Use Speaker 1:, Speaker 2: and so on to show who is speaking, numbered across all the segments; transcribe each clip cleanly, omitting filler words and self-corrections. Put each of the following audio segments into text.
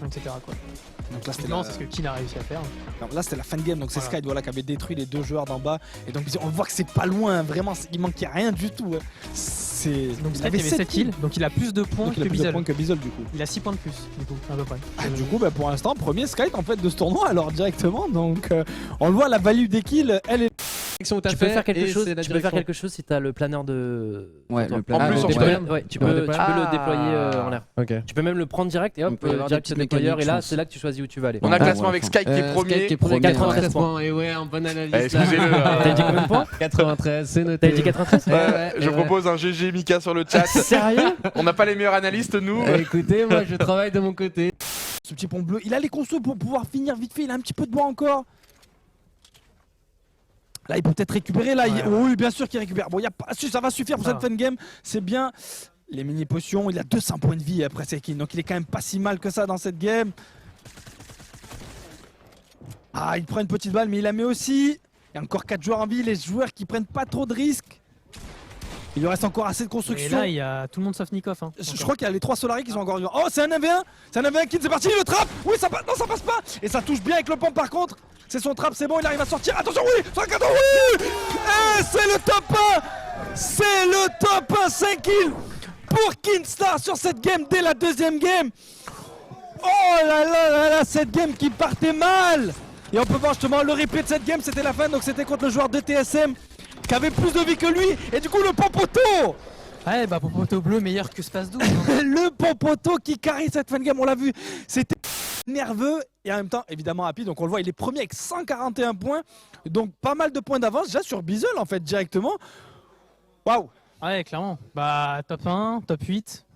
Speaker 1: etc. quoi.
Speaker 2: Donc là,
Speaker 1: c'est ce que Kin a réussi à faire.
Speaker 2: Donc là c'était la fin de game, donc c'est Sky qui avait détruit les deux joueurs d'en bas. Et donc on voit que c'est pas loin, hein, vraiment, il manquait rien du tout.
Speaker 1: Donc Sky avait 7 kills, donc il a plus de points que
Speaker 2: Bizzle du coup.
Speaker 1: Il a 6 points de plus, du coup, à peu près.
Speaker 2: Du coup, pour l'instant, premier Sky en fait de ce tournoi, alors directement. Donc on le voit, la value des kills, elle est.
Speaker 3: Tu peux faire quelque chose si tu as le planeur de.
Speaker 4: Ouais,
Speaker 3: le
Speaker 4: planeur.
Speaker 3: Tu peux le déployer en l'air. Tu peux même le prendre direct et hop, direct le déployeur. Et là, c'est là que tu choisis où tu vas aller.
Speaker 5: On a le classement avec Sky qui est premier.
Speaker 3: 93 points.
Speaker 6: Et ouais, en bonne analyse.
Speaker 5: Excusez-le.
Speaker 3: T'as dit combien de points?
Speaker 6: 93, c'est noté.
Speaker 3: T'as dit 93?
Speaker 5: Je propose un GG Mika sur le chat.
Speaker 3: Sérieux?
Speaker 5: On n'a pas les meilleurs analystes, nous.
Speaker 6: Écoutez, moi je travaille de mon côté.
Speaker 2: Ce petit pont bleu, il a les consos pour pouvoir finir vite fait, il a un petit peu de bois encore. Là il peut peut-être récupérer là, oui bien sûr qu'il récupère. Bon ça va suffire pour cette fin game, c'est bien. Les mini potions, il a 200 points de vie après Sekin, donc il est quand même pas si mal que ça dans cette game. Ah il prend une petite balle mais il la met aussi. Il y a encore 4 joueurs en vie, les joueurs qui prennent pas trop de risques. Il lui reste encore assez de construction.
Speaker 1: Et là il y a tout le monde sauf Nikov. Hein,
Speaker 2: je crois qu'il y a les 3 Solari qui sont encore vivants. Oh c'est un 1v1, c'est un 1v1 Kin, c'est parti, il le trappe. Oui ça passe, non ça passe pas. Et ça touche bien avec le pompe par contre. C'est son trap, c'est bon, il arrive à sortir. Attention, oui, 114, oui. Et c'est le top 1. C'est le top 1, 5 kills pour Kinstar sur cette game dès la deuxième game. Oh là là là là, cette game qui partait mal. Et on peut voir justement le replay de cette game, c'était la fin, donc c'était contre le joueur de TSM qui avait plus de vie que lui. Et du coup le Pompoto.
Speaker 1: Ouais bah Pompoto bleu meilleur que Space 12.
Speaker 2: Le Pompoto qui carry cette fin de game, on l'a vu, c'était nerveux et en même temps évidemment rapide, donc on le voit, il est premier avec 141 points, donc pas mal de points d'avance déjà sur Bizzle en fait directement. Waouh.
Speaker 1: Ouais clairement, bah top 1, top 8,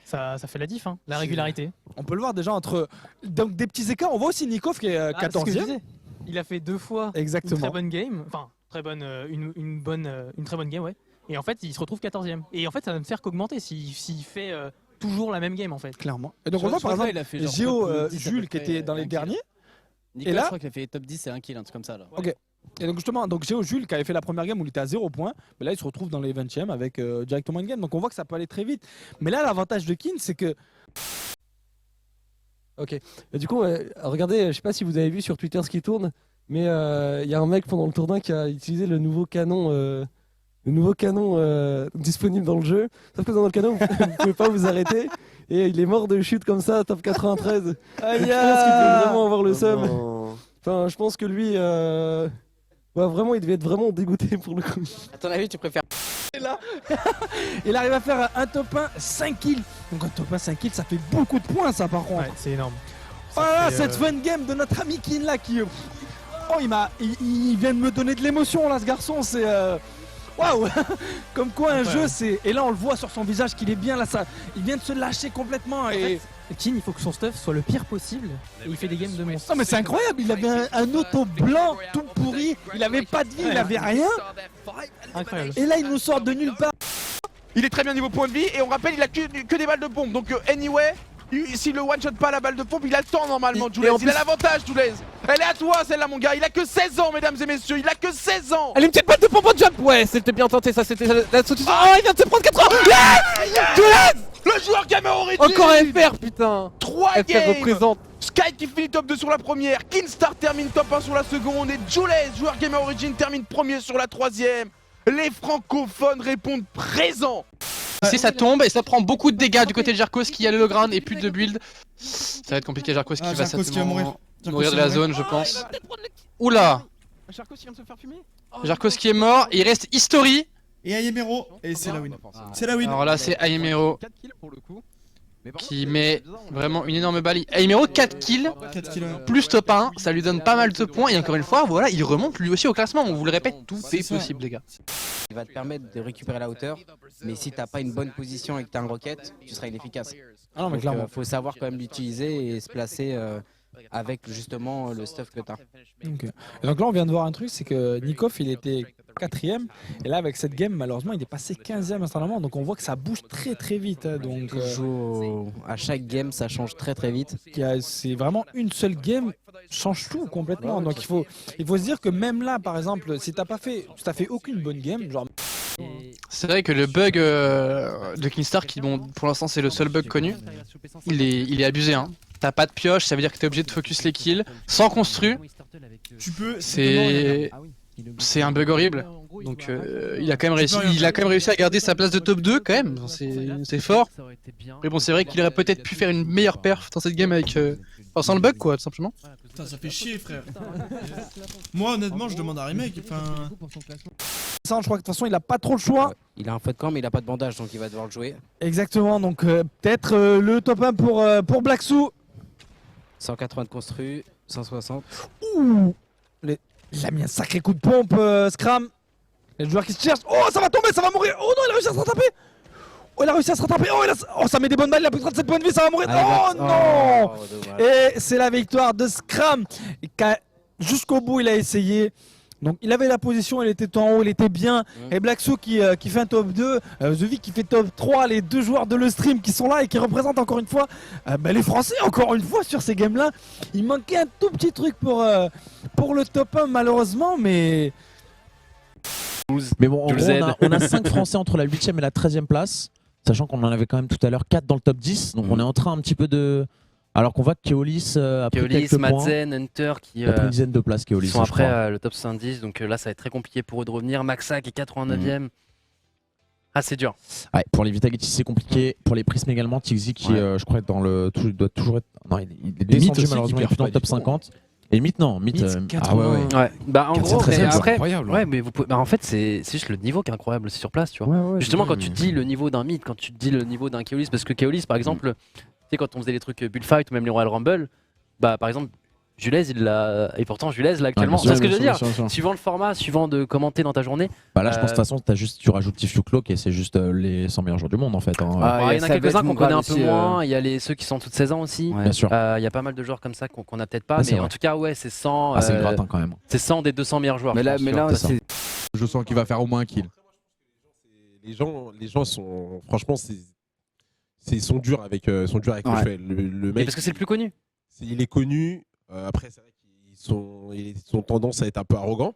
Speaker 1: ça fait la diff, hein, la régularité.
Speaker 2: On peut le voir déjà entre donc des petits écarts, on voit aussi Nikov qui est 14e.
Speaker 1: Il a fait 2 fois
Speaker 2: exactement
Speaker 1: une très bonne game, enfin très bonne, une très bonne game ouais. Et en fait il se retrouve 14e. Et en fait ça va ne faire qu'augmenter s'il fait toujours la même game en fait.
Speaker 2: Clairement. Et donc on voit par exemple Géo Jules qui était dans les derniers.
Speaker 4: Et là je crois qu'il a fait top 10 et 1 kill, un truc comme ça là.
Speaker 2: Ok. Et donc justement, Géo Jules qui avait fait la première game où il était à 0 points, mais là il se retrouve dans les 20e avec directement une game. Donc on voit que ça peut aller très vite. Mais là l'avantage de Kin c'est que...
Speaker 7: Ok. Et du coup, regardez, je sais pas si vous avez vu sur Twitter ce qui tourne, mais il y a un mec pendant le tournoi qui a utilisé le nouveau canon disponible dans le jeu. Sauf que dans le canon, vous pouvez pas vous arrêter. Et il est mort de chute comme ça, top 93.
Speaker 2: Aïe,
Speaker 7: je pense qu'il peut vraiment avoir le seum. Enfin, je pense que lui, ouais, vraiment, il devait être vraiment dégoûté pour le coup.
Speaker 4: À ton avis, tu préfères...
Speaker 2: Et là, il arrive à faire un top 1 5 kills. Donc un top 1 5 kills, ça fait beaucoup de points ça par contre.
Speaker 1: Ouais, c'est énorme.
Speaker 2: Voilà cette fun game de notre ami Kin là qui... Oh il vient de me donner de l'émotion là ce garçon, c'est... Waouh. Comme quoi un jeu c'est... Et là on le voit sur son visage qu'il est bien là, ça... il vient de se lâcher complètement et...
Speaker 1: Kin il faut que son stuff soit le pire possible et il fait des games de monstres.
Speaker 2: Non mais c'est incroyable, il avait un auto blanc tout pourri, il avait pas de vie, il avait rien.
Speaker 1: Incroyable.
Speaker 2: Et là il nous sort de nulle part.
Speaker 5: Il est très bien niveau point de vie et on rappelle il a que des balles de pompe, donc anyway, s'il le one shot pas la balle de pompe, il a le temps normalement Jules, il a l'avantage Jules. Elle est à toi celle-là mon gars, il a que 16 ans mesdames et messieurs, il a que 16 ans.
Speaker 3: Allez une petite balle de pompe en jump. Ouais c'était bien tenté ça, c'était la solution. Oh il vient de se prendre 4 ans.
Speaker 5: Jules, le joueur Gamer Origin.
Speaker 3: Encore un FR putain.
Speaker 5: 3 games
Speaker 3: représente.
Speaker 5: Sky qui finit top 2 sur la première, Kinstar termine top 1 sur la seconde et Jules, joueur Gamer Origin, termine premier sur la troisième. Les francophones répondent présent.
Speaker 8: Ici ça tombe et ça prend beaucoup de dégâts du côté de Jarkos qui a le low ground et plus de build. Ça va être compliqué, Jarkos qui va certainement mourir de la zone je pense. Oula,
Speaker 5: Jarkos vient de se faire fumer.
Speaker 8: Jarkos qui est mort, il reste History.
Speaker 9: Et Ayemero, et c'est la win. C'est la win.
Speaker 8: Alors là c'est Ayemero qui met vraiment une énorme balle. Ayemero 4 kills, plus top 1, ça lui donne pas mal de points et encore une fois voilà il remonte lui aussi au classement, on vous le répète, tout est possible les gars.
Speaker 4: Il va te permettre de récupérer la hauteur, mais si t'as pas une bonne position et que t'as un rocket, tu seras inefficace.
Speaker 2: Ah non mais clairement.
Speaker 4: Faut savoir quand même l'utiliser et se placer avec justement le stuff que t'as.
Speaker 2: Okay. Et donc là on vient de voir un truc, c'est que Nikov il était 4ème et là avec cette game malheureusement il est passé 15ème instantanément, donc on voit que ça bouge très très vite hein, donc
Speaker 4: à chaque game ça change très très vite.
Speaker 2: C'est vraiment une seule game change tout complètement, donc il faut se dire que même là par exemple si t'as fait aucune bonne game, genre
Speaker 8: C'est vrai que le bug de Kingstar, qui bon, pour l'instant c'est le seul bug connu, il est abusé. Hein. T'as pas de pioche, ça veut dire que t'es obligé de focus les kills sans constru.
Speaker 9: Tu peux.
Speaker 8: C'est un bug horrible. Donc il a quand même réussi à garder sa place de top 2 quand même. C'est fort. Mais bon, c'est vrai qu'il aurait peut-être pu faire une meilleure perf dans cette game avec sans le bug quoi, tout simplement.
Speaker 9: Putain, ça fait chier, frère. Moi, honnêtement, je demande un remake. Enfin.
Speaker 2: Ça, je crois que de toute façon, il a pas trop le choix.
Speaker 4: Il a un feu de camp, mais il a pas de bandage, donc il va devoir le jouer.
Speaker 2: Exactement, donc peut-être le top 1 pour Blacksou.
Speaker 4: 180 de constru, 160.
Speaker 2: Ouh, il a mis un sacré coup de pompe, Scram. Il y a le joueur qui se cherche. Oh, ça va tomber, ça va mourir. Oh non, il a réussi à se rattraper. Oh, il a réussi à se rattraper. Oh, ça met des bonnes balles. Il a plus de 37 points de vie, ça va mourir. Oh non. Et c'est la victoire de Scram. Jusqu'au bout, il a essayé. Donc il avait la position, il était en haut, il était bien. Et Blacksou qui fait un top 2, The Vic qui fait top 3, les deux joueurs de le stream qui sont là et qui représentent encore une fois les Français, encore une fois sur ces games là. Il manquait un tout petit truc pour le top 1 malheureusement, mais...
Speaker 10: Mais bon, en gros, on a 5 Français entre la 8ème et la 13ème place, sachant qu'on en avait quand même tout à l'heure 4 dans le top 10, donc on est en train un petit peu de... Alors qu'on voit que Keolis a pris quelques points.
Speaker 3: Madzen, Hunter qui
Speaker 10: a pris une dizaine de places, Keolis,
Speaker 3: sont après le top 70, donc là ça va être très compliqué pour eux de revenir. Maxa qui est 89ème. Ah, c'est dur.
Speaker 10: Ouais, pour les Vitality c'est compliqué, pour les Prism également. Tixi qui je crois est dans le... doit toujours être... Non, il est descendu malheureusement, il est plus dans le top 50. Et Myth non, Myth...
Speaker 3: Ah ouais. Bah en gros, après,
Speaker 10: ouais,
Speaker 3: mais vous pouvez... bah, en fait c'est juste le niveau qui est incroyable, c'est sur place, tu vois. Justement quand tu dis le niveau d'un Myth, quand tu dis le niveau d'un Keolis, parce que Keolis par exemple... Tu sais, quand on faisait les trucs Bullfight ou même les Royal Rumble, bah par exemple, Julez il l'a. Et pourtant, Julez l'a actuellement. C'est ce que je veux dire. Suivant le format, suivant de commenter dans ta journée.
Speaker 10: Bah là, je pense de toute façon, tu rajoutes Tifue Cloak et c'est juste les 100 meilleurs joueurs du monde en fait. Hein.
Speaker 3: Il y en a quelques-uns qu'on connaît un peu moins. Il y a ceux qui sont toutes 16 ans aussi.
Speaker 10: Bien sûr.
Speaker 3: Il y a pas mal de joueurs comme ça qu'on a peut-être pas. Mais en tout cas, ouais, c'est 100.
Speaker 10: C'est gratin quand même.
Speaker 3: C'est 100 des 200 meilleurs joueurs.
Speaker 11: Mais là, je sens qu'il va faire au moins un kill. Les gens sont. Franchement, ils sont durs avec le choix. Le mec,
Speaker 3: parce que c'est le plus connu.
Speaker 11: Il est connu. Après, c'est vrai qu'ils ont tendance à être un peu arrogants.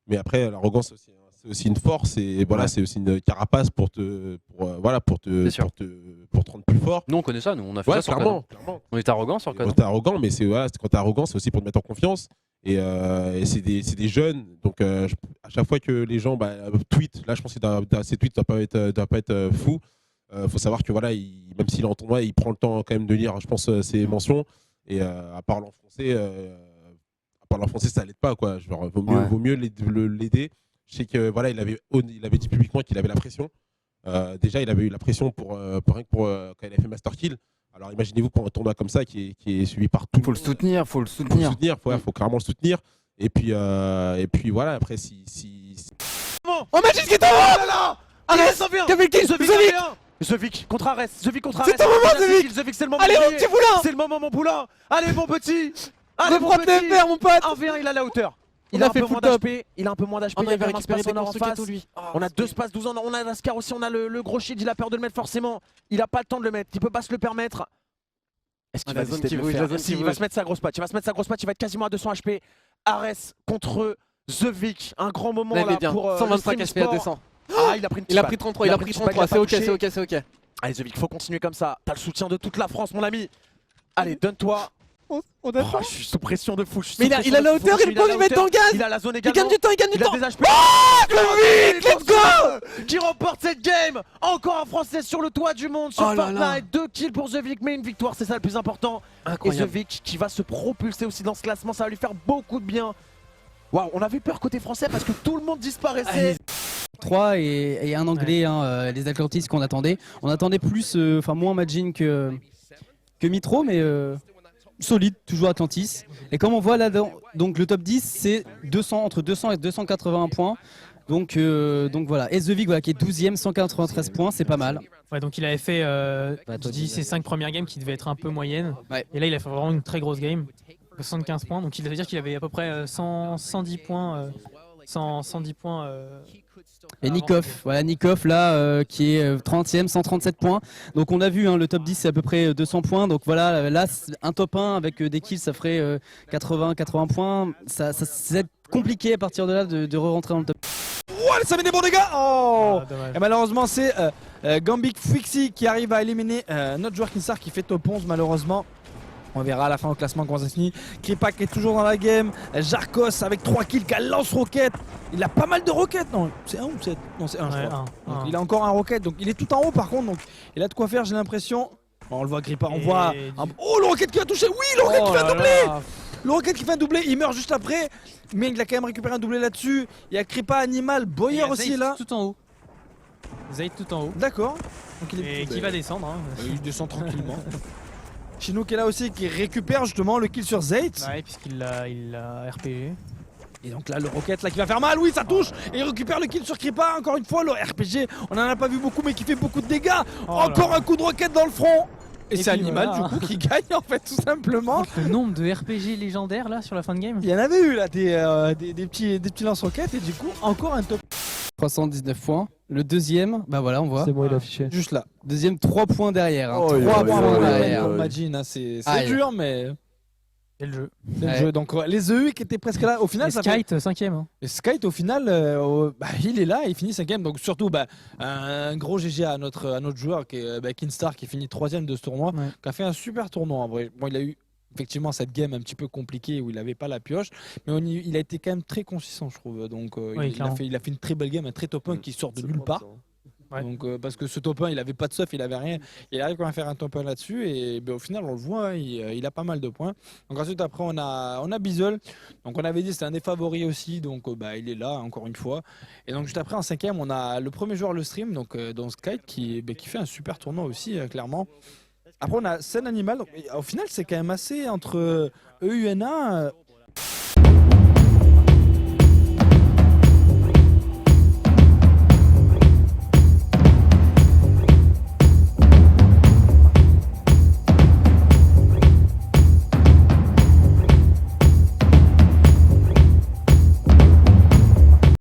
Speaker 11: Mais après, l'arrogance, c'est aussi une force. Et voilà, c'est aussi une carapace pour te rendre plus fort.
Speaker 3: Nous, on connaît ça. Nous, on a fait ça sur
Speaker 11: clairement.
Speaker 3: On est arrogant sur le
Speaker 11: Quand t'es arrogant, mais quand t'es arrogant, c'est aussi pour te mettre en confiance. Et c'est des jeunes. Donc, à chaque fois que les gens tweetent, là, je pense que ces tweets ne doivent pas être fous. Faut savoir que voilà, même s'il est en tournoi, il prend le temps quand même de lire, je pense, ses mentions. Et à parler en français, ça l'aide pas quoi. Genre, vaut mieux l'aider. Je sais que voilà, il avait dit publiquement qu'il avait la pression. Déjà, il avait eu la pression pour quand il avait fait Master Kill. Alors imaginez-vous pour un tournoi comme ça qui est suivi par tout. Faut le soutenir. Faut carrément le soutenir. Et puis voilà, après
Speaker 2: Oh Magic qui est en haut là. Arès, The Vic contre Arès, The Vic contre Arès. C'est ton moment, The Vic, c'est le moment. Allez mon petit poulain. C'est le moment mon poulain. Allez mon petit. Allez mon petit. Mon pote. 1v1, il a la hauteur. Il a fait full top. Il a un peu moins d'HP. Il a récupéré des en face. On a 2 spaces 12 ans. On a Lascar aussi. On a le gros shield. Il a peur de le mettre forcément. Il a pas le temps de le mettre. Il peut pas se le permettre. Est-ce qu'il va décider de le faire? Il va se mettre sa grosse patte. Il va être quasiment à 200 HP. Arès contre The Vic. Un grand moment là pour
Speaker 8: 125 HP à 200.
Speaker 2: Ah, il a pris
Speaker 8: 33, c'est ok.
Speaker 2: Allez The Vic, faut continuer comme ça. T'as le soutien de toute la France mon ami. Allez, donne-toi. Je suis sous pression de fou. Mais il a la hauteur, il peut lui mettre en gaz. Il a la zone également. Il gagne du temps. Il a des HP. The Vic, let's go. Qui remporte cette game. Encore un Français sur le toit du monde sur Fortnite. 2 kills pour The Vic, mais une victoire, c'est ça le plus important. Incroyable. Et The Vic qui va se propulser aussi dans ce classement, ça va lui faire beaucoup de bien. Waouh, on avait peur côté français parce que tout le monde disparaissait.
Speaker 12: 3 et un anglais, les Atlantis qu'on attendait. On attendait plus, moins Majin que Mitro, mais solide, toujours Atlantis. Et comme on voit là, donc le top 10 c'est entre 200 et 281 points. Donc voilà, et The Vic qui est 12ème, 193 points, c'est pas mal.
Speaker 1: Ouais, donc il avait fait ses 5 premières games qui devaient être un peu moyennes. Ouais. Et là il a fait vraiment une très grosse game, 75 points. Donc il veut dire qu'il avait à peu près 110 points. 110 points.
Speaker 12: Et Nikov, voilà Nikov là qui est 30ème, 137 points. Donc on a vu le top 10 c'est à peu près 200 points. Donc voilà, là un top 1 avec des kills ça ferait 80 points. Ça c'est compliqué à partir de là de re-rentrer dans le top.
Speaker 2: Ouais, ça met des bons dégâts. Oh
Speaker 1: dommage.
Speaker 2: Et malheureusement c'est Gambik Fixie qui arrive à éliminer notre joueur Kinstar qui fait top 11 malheureusement. On verra à la fin au classement comment ça se finit. Kripak est toujours dans la game. Jarkos avec 3 kills qui a lance-roquette. Il a pas mal de roquettes. Non, c'est 1 ou 7? Non, c'est 1 je crois. Donc, il a encore un roquette. Donc il est tout en haut par contre. Donc il a de quoi faire j'ai l'impression. Bon, on le voit Kripak. On voit. Oh le roquette qui va toucher. Oui le roquette qui fait un doublé. Le roquette qui fait un doublé. Il meurt juste après. Mais il a quand même récupéré un doublé là-dessus. Il y a Kripa Animal. Boyer aussi est là.
Speaker 1: Tout en haut. Zayd tout en haut.
Speaker 2: D'accord.
Speaker 1: Et qui va descendre. Hein.
Speaker 2: Il descend tranquillement. Chinook est là aussi qui récupère justement le kill sur Zayt.
Speaker 1: Ouais, puisqu'il l'a RPG.
Speaker 2: Et donc là le rocket là qui va faire mal, oui ça touche. Et il récupère le kill sur Kripa, encore une fois le RPG. On en a pas vu beaucoup mais qui fait beaucoup de dégâts. Encore un coup de roquette dans le front. Et c'est Animal du coup qui gagne en fait tout simplement.
Speaker 1: Le nombre de RPG légendaires là sur la fin de game.
Speaker 2: Il y en avait eu là des petits lance-roquettes et du coup encore un top.
Speaker 12: 319 points. Le deuxième, bah voilà, on voit.
Speaker 7: C'est bon, il a affiché.
Speaker 2: Juste là.
Speaker 12: Deuxième, 3 points derrière. Hein.
Speaker 2: 3 points derrière.
Speaker 12: Ouais.
Speaker 2: Imagine, hein, c'est dur mais.
Speaker 1: C'est le jeu.
Speaker 2: C'est le jeu. Donc les EU qui étaient presque là, au final
Speaker 1: et
Speaker 2: ça
Speaker 1: Skyte,
Speaker 2: fait...
Speaker 1: 5ème. Hein.
Speaker 2: Et Skyte au final, il est là, il finit 5ème. Donc surtout un gros GG à notre joueur qui est Kinstar qui finit 3ème de ce tournoi, qui a fait un super tournoi en vrai. Bon, il a eu effectivement cette game un petit peu compliquée où il n'avait pas la pioche, mais il a été quand même très consistant je trouve. Donc il a fait une très belle game, un très top 1 qui sort de nulle part. Ouais. Donc parce que ce top 1 il avait pas de stuff, il avait rien, il arrive quand même à faire un top 1 là-dessus et au final on le voit, il a pas mal de points. Donc ensuite après on a Bizzle, donc on avait dit c'était un des favoris aussi, donc il est là encore une fois. Et donc juste après en 5ème on a le premier joueur le stream, donc dans Skype qui fait un super tournoi aussi clairement. Après on a Scène Animal, donc au final c'est quand même assez entre EUNA,